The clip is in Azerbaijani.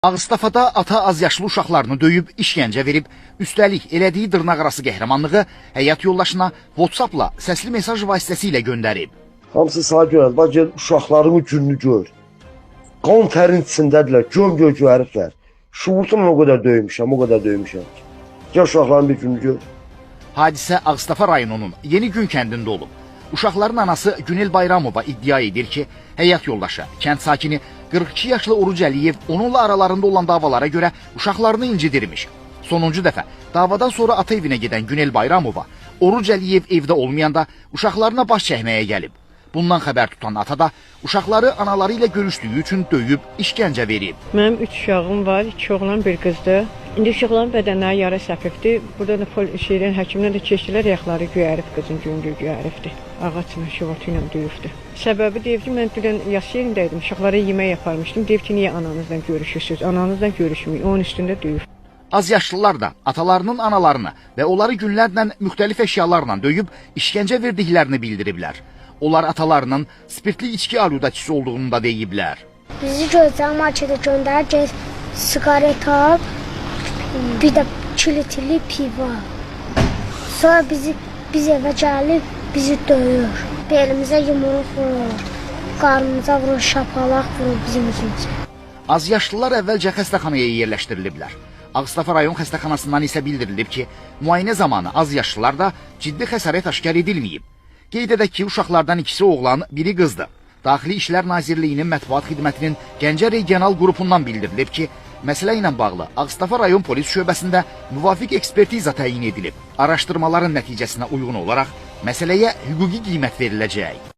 Ağustafada ata az yaşlı uşaqlarını döyüb, işgəncə verib, üstəlik elədiyi dırnaqarası qəhrəmanlığı həyat yoldaşına WhatsApp-la səsli mesaj vasitəsilə göndərib. Hamısı sağ görər, bax gel uşaqlarının gününü gör. Qan tərin içindədirlər, göm-göy görəriflər. Şuursuzla o qədər döymüşəm. Gel uşaqların bir gününü gör. Hadisə Ağstafa rayonunun Yeni Gün kəndində olub. Uşaqların anası Günel Bayramova iddia edir ki, həyat yoldaşı, kənd sakini 42 yaşlı Oruc Əliyev onunla aralarında olan davalara görə uşaqlarını incidirmiş. Sonuncu dəfə davadan sonra ata evinə gedən Günel Bayramova, Oruc Əliyev evdə olmayanda uşaqlarına baş çəkməyə gəlib. Bundan xəbər tutan ata da uşaqları anaları ilə görüşdüyü üçün döyüb, işgəncə verib. Mənim 3 uşağım var, 2 oğlan, bir qızdır. İndi uşaqların bədənləri yara səpibdir. Burada da həkimdən də keçdilər, ayaqları göyərib, qızın güngü göyəribdir. Ağac şıvatı ilə döyübdür. Səbəbi deyib ki, mən dünən yaş yerindəydim, uşaqlara yemək yaparmışdım. Deyib ki, niyə ananızla görüşürsünüz? Ananızla görüşməyik, onun üstündə döyüb. Az yaşlılar da atalarının analarını və onları günlərlə müxtəlif əşyalarla döyüb, işgəncə verdiklərini bildiriblər. Onlar atalarının spirtli içki aludəçisi olduğunu da deyiblər. Bizi gözəl marketə göndərir, siqaret al, bir də kilitli piva. Sonra biz evə gəlib, bizi döyür. Belimizə yumruq vurur, qarnımıza vurur, şapalaq vurur bizim üzümüzə. Az yaşlılar əvvəlcə xəstəxanaya yerləşdiriliblər. Ağstafa rayon xəstəxanasından isə bildirilib ki, müayinə zamanı az yaşlılarda ciddi xəsarət aşkar edilməyib. Qeyd edək ki, uşaqlardan ikisi oğlan, biri qızdır. Daxili İşlər Nazirliyinin mətbuat xidmətinin Gəncə regional qrupundan bildirilib ki, məsələ ilə bağlı Ağstafa rayon polis şöbəsində müvafiq ekspertiza təyin edilib. Araşdırmaların nəticəsinə uyğun olaraq məsələyə hüquqi qiymət veriləcək.